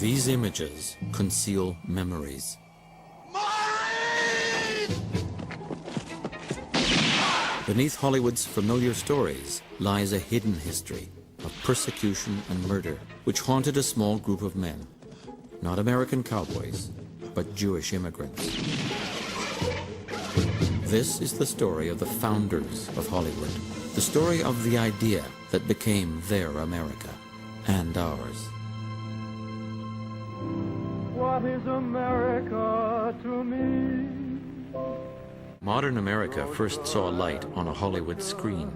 These images conceal memories. Beneath Hollywood's familiar stories lies a hidden history of persecution and murder, which haunted a small group of men, not American cowboys, but Jewish immigrants. This is the story of the founders of Hollywood, the story of the idea that became their America and ours. What is America to me? Modern America first saw light on a Hollywood screen.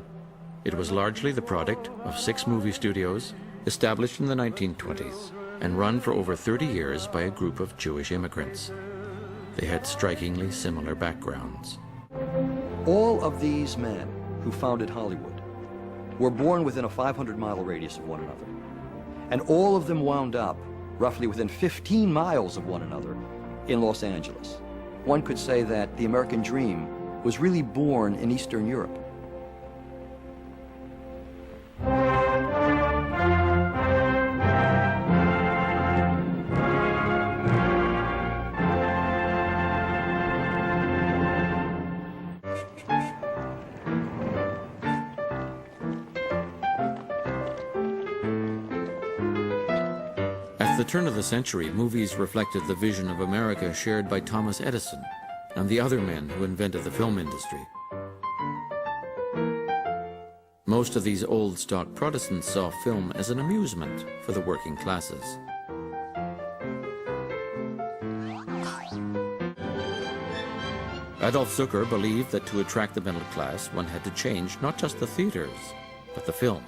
It was largely the product of 6 movie studios established in the 1920s and run for over 30 years by a group of Jewish immigrants. They had strikingly similar backgrounds. All of these men who founded Hollywood were born within a 500-mile radius of one another. And all of them wound up roughly within 15 miles of one another in Los Angeles. One could say that the American dream was really born in Eastern Europe. At the turn of the century, movies reflected the vision of America shared by Thomas Edison and the other men who invented the film industry. Most of these old stock Protestants saw film as an amusement for the working classes. Adolf Zucker believed that to attract the middle class, one had to change not just the theaters, but the films.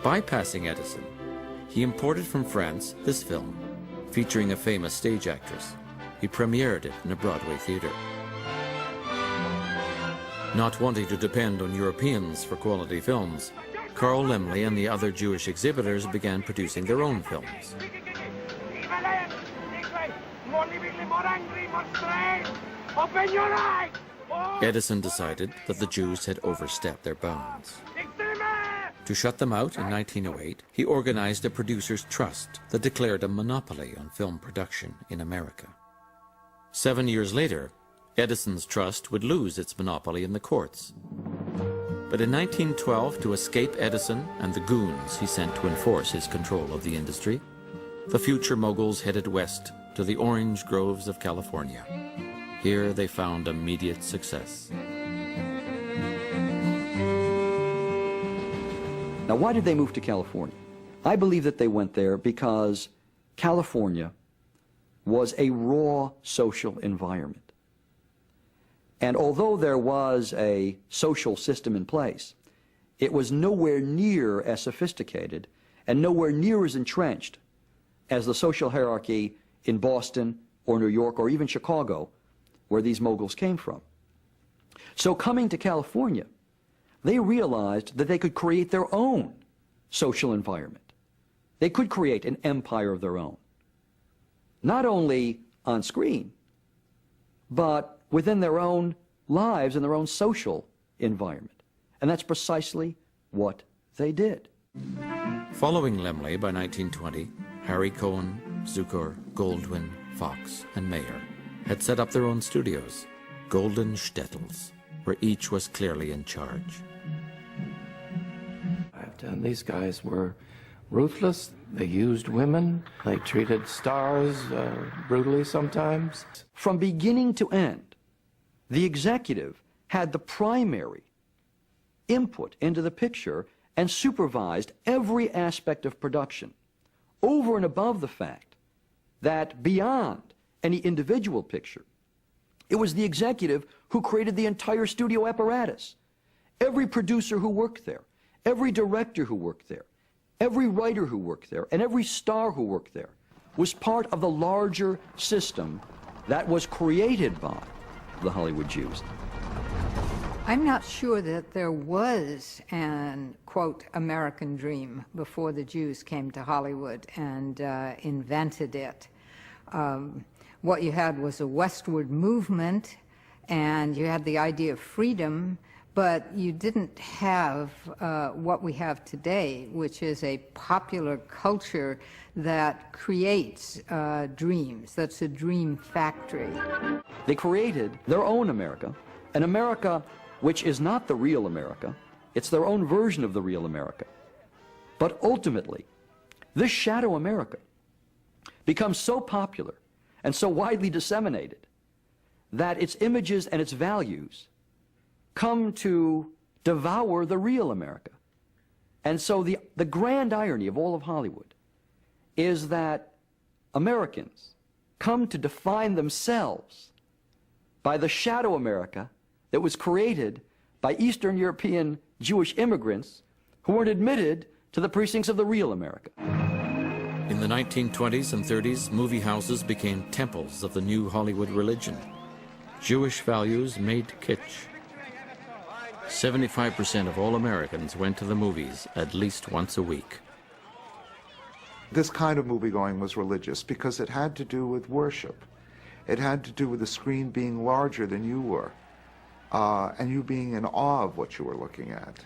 Bypassing Edison, he imported from France this film, featuring a famous stage actress. He premiered it in a Broadway theater. Not wanting to depend on Europeans for quality films, Carl Laemmle and the other Jewish exhibitors began producing their own films. Edison decided that the Jews had overstepped their bounds. To shut them out in 1908, he organized a producers' trust that declared a monopoly on film production in America. 7 years later, Edison's trust would lose its monopoly in the courts. But in 1912, to escape Edison and the goons he sent to enforce his control of the industry, the future moguls headed west to the orange groves of California. Here they found immediate success. Now, why did they move to California? I believe that they went there because California was a raw social environment. And although there was a social system in place, it was nowhere near as sophisticated and nowhere near as entrenched as the social hierarchy in Boston or New York or even Chicago, where these moguls came from. So coming to California, they realized that they could create their own social environment. They could create an empire of their own, not only on screen, but within their own lives and their own social environment. And that's precisely what they did. Following Laemmle by 1920, Harry Cohen, Zucker, Goldwyn, Fox, and Mayer had set up their own studios, golden shtetls, where each was clearly in charge. These guys were ruthless. They used women. They treated stars brutally sometimes. From beginning to end, the executive had the primary input into the picture and supervised every aspect of production, over and above the fact that beyond any individual picture, it was the executive who created the entire studio apparatus. Every producer who worked there, every director who worked there, every writer who worked there, and every star who worked there was part of the larger system that was created by the Hollywood Jews. I'm not sure that there was an, quote, American dream before the Jews came to Hollywood and invented it. What you had was a westward movement, and you had the idea of freedom, But you didn't have what we have today, which is a popular culture that creates dreams. That's a dream factory. They created their own America, an America which is not the real America. It's their own version of the real America. But ultimately, this shadow America becomes so popular and so widely disseminated that its images and its values come to devour the real America. And so the grand irony of all of Hollywood is that Americans come to define themselves by the shadow America that was created by Eastern European Jewish immigrants who weren't admitted to the precincts of the real America. In the 1920s and 30s, movie houses became temples of the new Hollywood religion. Jewish values made kitsch. 75% of all Americans went to the movies at least once a week. This kind of movie-going was religious because it had to do with worship. It had to do with the screen being larger than you were, and you being in awe of what you were looking at,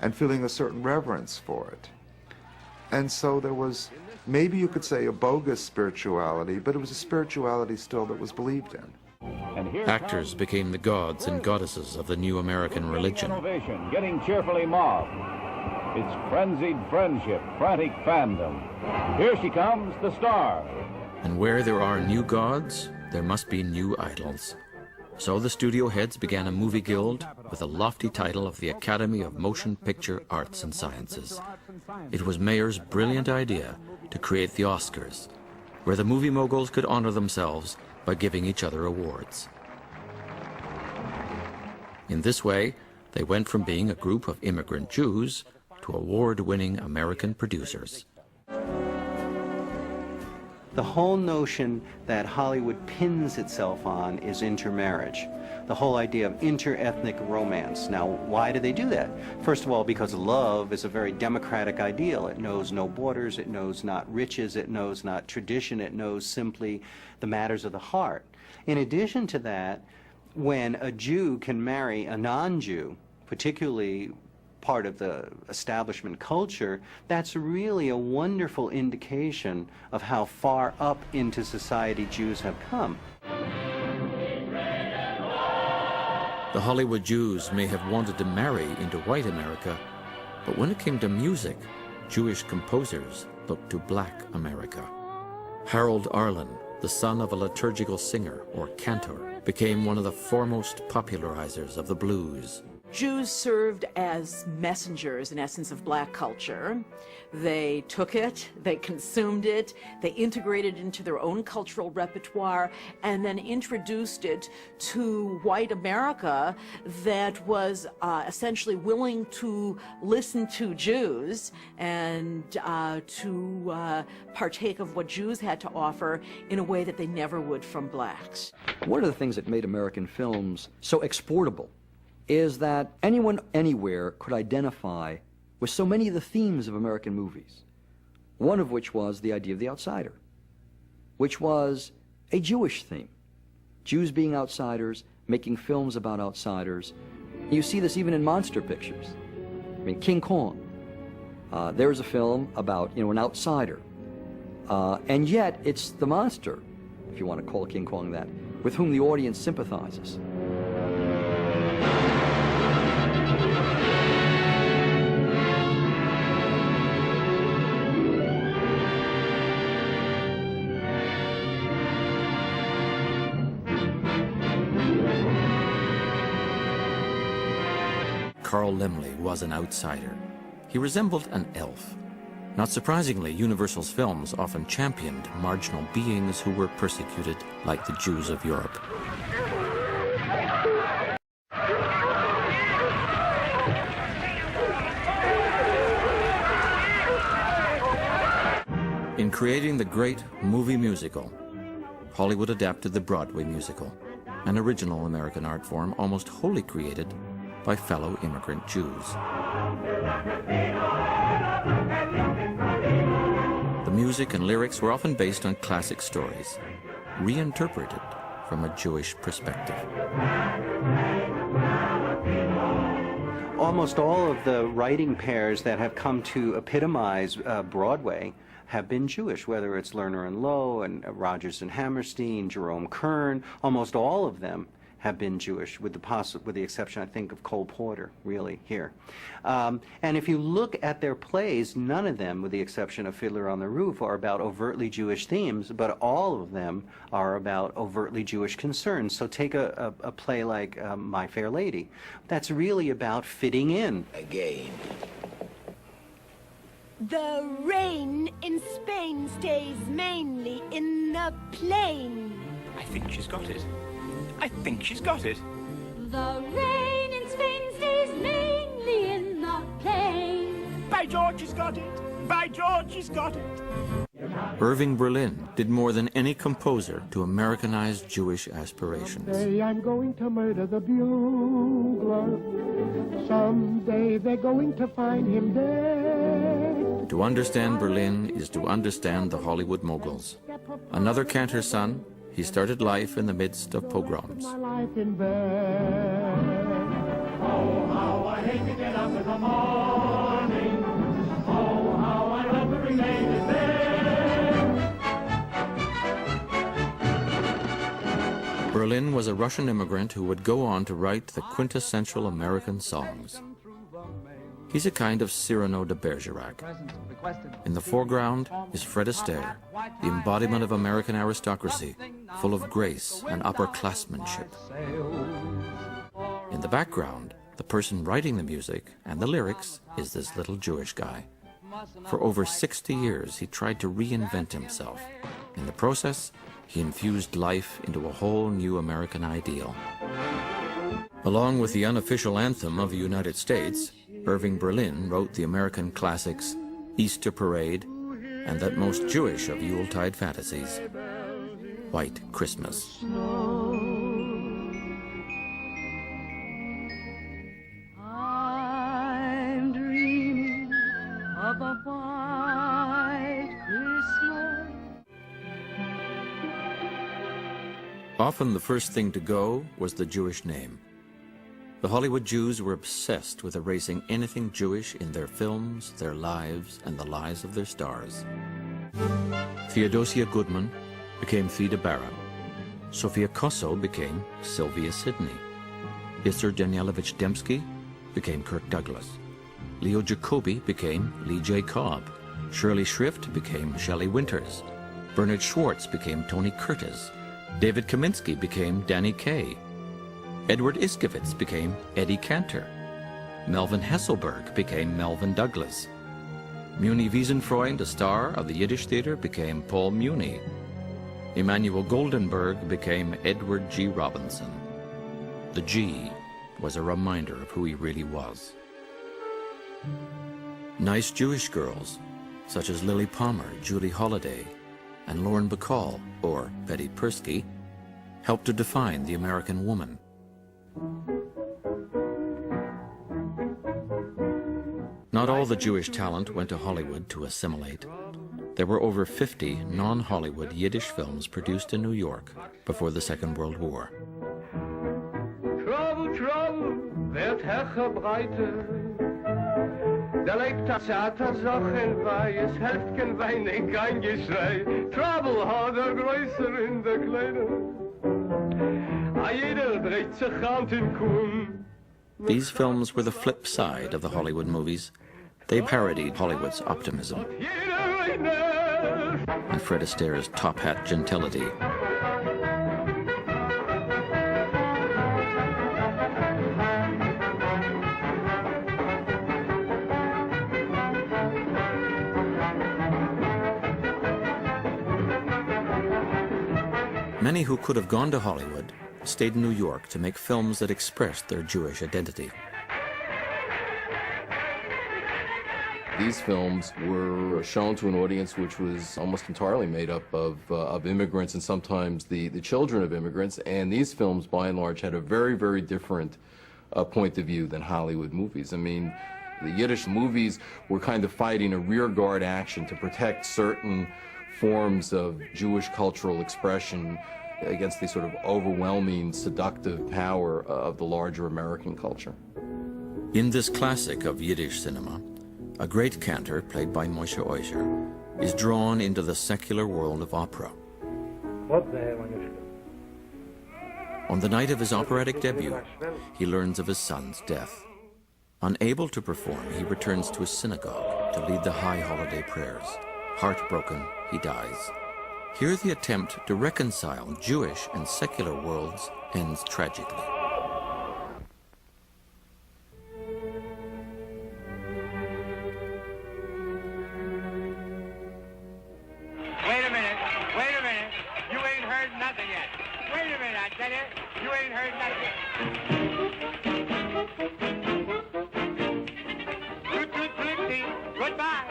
and feeling a certain reverence for it. And so there was, maybe you could say, a bogus spirituality, but it was a spirituality still that was believed in. Actors became the gods and goddesses of the new American religion. Innovation, getting cheerfully mobbed. It's frenzied friendship, frantic fandom. Here she comes, the star. And where there are new gods, there must be new idols. So the studio heads began a movie guild with the lofty title of the Academy of Motion Picture Arts and Sciences. It was Mayer's brilliant idea to create the Oscars, where the movie moguls could honor themselves by giving each other awards. In this way, they went from being a group of immigrant Jews to award-winning American producers. The whole notion that Hollywood pins itself on is intermarriage. The whole idea of inter-ethnic romance. Now, why do they do that? First of all, because love is a very democratic ideal. It knows no borders, it knows not riches, it knows not tradition, it knows simply the matters of the heart. In addition to that, when a Jew can marry a non-Jew, particularly part of the establishment culture, that's really a wonderful indication of how far up into society Jews have come. The Hollywood Jews may have wanted to marry into white America, but when it came to music, Jewish composers looked to black America. Harold Arlen, the son of a liturgical singer or cantor, became one of the foremost popularizers of the blues. Jews served as messengers, in essence, of black culture. They took it, they consumed it, they integrated it into their own cultural repertoire, and then introduced it to white America that was essentially willing to listen to Jews and to partake of what Jews had to offer in a way that they never would from blacks. One of the things that made American films so exportable is that anyone, anywhere could identify with so many of the themes of American movies, one of which was the idea of the outsider, which was a Jewish theme. Jews being outsiders, making films about outsiders. You see this even in monster pictures. I mean, King Kong. There's a film about, an outsider. And yet, it's the monster, if you want to call King Kong that, with whom the audience sympathizes. Carl Laemmle was an outsider. He resembled an elf. Not surprisingly, Universal's films often championed marginal beings who were persecuted like the Jews of Europe. In creating the great movie musical, Hollywood adapted the Broadway musical, an original American art form almost wholly created by fellow immigrant Jews. The music and lyrics were often based on classic stories, reinterpreted from a Jewish perspective. almost all of the writing pairs that have come to epitomize Broadway have been Jewish, whether it's Lerner and Loewe and Rodgers and Hammerstein, Jerome Kern. Almost all of them have been Jewish, with the exception, I think, of Cole Porter, really, here. And if you look at their plays, none of them, with the exception of Fiddler on the Roof, are about overtly Jewish themes, but all of them are about overtly Jewish concerns. So take a play like My Fair Lady. That's really about fitting in. Again. The rain in Spain stays mainly in the plain. I think she's got it. I think she's got it. The rain in Spain stays mainly in the plain. By George, she's got it. By George, she's got it. Irving Berlin did more than any composer to Americanize Jewish aspirations. Someday I'm going to murder the bugler. Someday they're going to find him dead. To understand Berlin is to understand the Hollywood moguls. Another cantor's son, he started life in the midst of pogroms. My life in bed. Oh, how I hate to get up in the morning. Oh, how I love to remain in bed. Berlin was a Russian immigrant who would go on to write the quintessential American songs. He's a kind of Cyrano de Bergerac. In the foreground is Fred Astaire, the embodiment of American aristocracy, full of grace and upperclassmanship. In the background, the person writing the music and the lyrics is this little Jewish guy. For over 60 years, he tried to reinvent himself. In the process, he infused life into a whole new American ideal. Along with the unofficial anthem of the United States, Irving Berlin wrote the American classics Easter Parade and that most Jewish of Yuletide fantasies, White Christmas. I'm dreaming of a white Christmas. Often the first thing to go was the Jewish name. The Hollywood Jews were obsessed with erasing anything Jewish in their films, their lives, and the lives of their stars. Theodosia Goodman became Theda Bara. Sofia Kosso became Sylvia Sidney. Isser Danielovich Dembski became Kirk Douglas. Leo Jacobi became Lee J. Cobb. Shirley Shrift became Shelley Winters. Bernard Schwartz became Tony Curtis. David Kaminsky became Danny Kaye. Edward Iskevitz became Eddie Cantor. Melvin Hesselberg became Melvin Douglas. Muni Wiesenfreund, a star of the Yiddish theater, became Paul Muni. Emanuel Goldenberg became Edward G. Robinson. The G was a reminder of who he really was. Nice Jewish girls, such as Lily Palmer, Julie Holliday, and Lauren Bacall, or Betty Persky, helped to define the American woman. Not all the Jewish talent went to Hollywood to assimilate. There were over 50 non-Hollywood Yiddish films produced in New York before the Second World War. Trouble, trouble, wird Hecher breite. Da lebt das Theatersachen bei, es helft kein Weinen, kein Geschrei. Trouble hat größer in der Kleine. A jeder dreht sich Hand im Kuhn. These films were the flip side of the Hollywood movies. They parodied Hollywood's optimism and Fred Astaire's top hat gentility. Many who could have gone to Hollywood stayed in New York to make films that expressed their Jewish identity. These films were shown to an audience which was almost entirely made up of immigrants and sometimes the children of immigrants, and these films, by and large, had a very, very different point of view than Hollywood movies. I mean, the Yiddish movies were kind of fighting a rearguard action to protect certain forms of Jewish cultural expression against the sort of overwhelming, seductive power of the larger American culture. In this classic of Yiddish cinema, a great cantor, played by Moshe Oisher, is drawn into the secular world of opera. On the night of his operatic debut, he learns of his son's death. Unable to perform, he returns to his synagogue to lead the high holiday prayers. Heartbroken, he dies. Here the attempt to reconcile Jewish and secular worlds ends tragically. Wait a minute. You ain't heard nothing yet. Wait a minute, I tell you. You ain't heard nothing yet. Goodbye.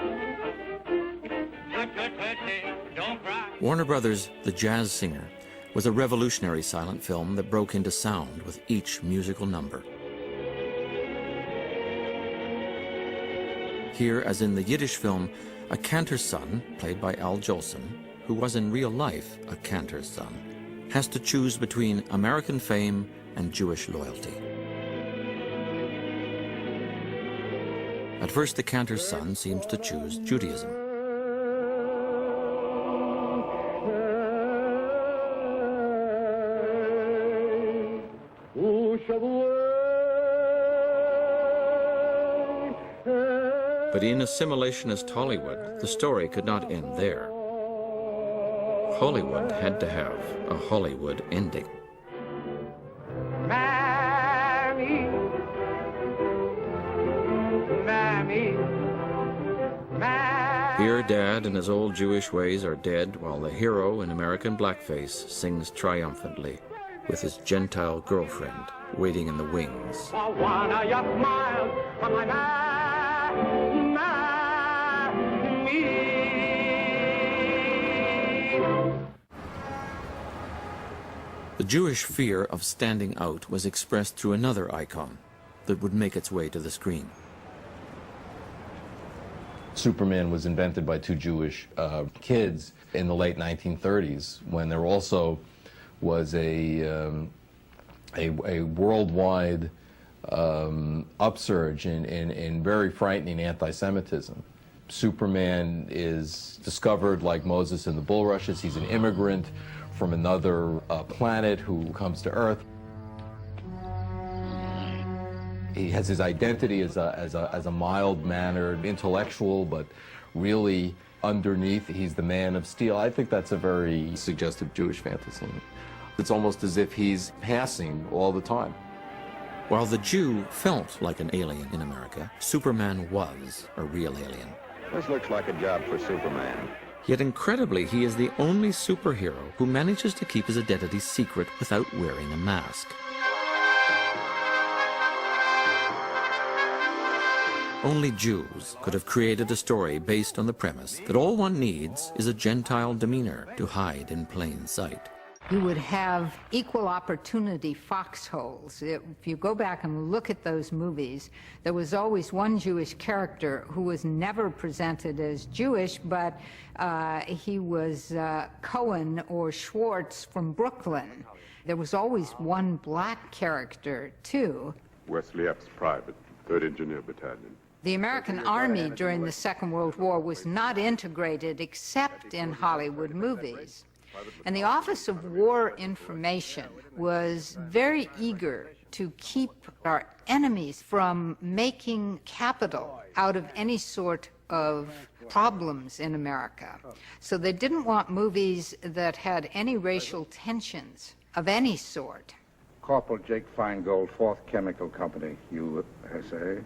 Don't cry. Warner Brothers' The Jazz Singer was a revolutionary silent film that broke into sound with each musical number. Here, as in the Yiddish film, a cantor's son, played by Al Jolson, who was in real life a cantor's son, has to choose between American fame and Jewish loyalty. At first, the cantor's son seems to choose Judaism. But in assimilationist Hollywood, the story could not end there. Hollywood had to have a Hollywood ending. Mammy, Mammy, Mammy. Here, Dad and his old Jewish ways are dead, while the hero in American blackface sings triumphantly with his Gentile girlfriend waiting in the wings. The Jewish fear of standing out was expressed through another icon that would make its way to the screen. Superman was invented by two Jewish kids in the late 1930s, when there also was a worldwide upsurge in very frightening anti-Semitism. Superman is discovered like Moses in the bulrushes. He's an immigrant from another planet who comes to Earth. He has his identity as a mild-mannered intellectual, but really underneath he's the man of steel. I think that's a very suggestive Jewish fantasy. It's almost as if he's passing all the time. While the Jew felt like an alien in America, Superman was a real alien. This looks like a job for Superman. Yet incredibly, he is the only superhero who manages to keep his identity secret without wearing a mask. Only Jews could have created a story based on the premise that all one needs is a Gentile demeanor to hide in plain sight. You would have equal opportunity foxholes. If you go back and look at those movies, there was always one Jewish character who was never presented as Jewish, but he was Cohen or Schwartz from Brooklyn. There was always one black character, too. Wesley Epps, Private, 3rd Engineer Battalion. The American Army during the Second World War was not integrated except in Hollywood movies. And the Office of War Information was very eager to keep our enemies from making capital out of any sort of problems in America. So they didn't want movies that had any racial tensions of any sort. Corporal Jake Feingold, 4th Chemical Company, USA.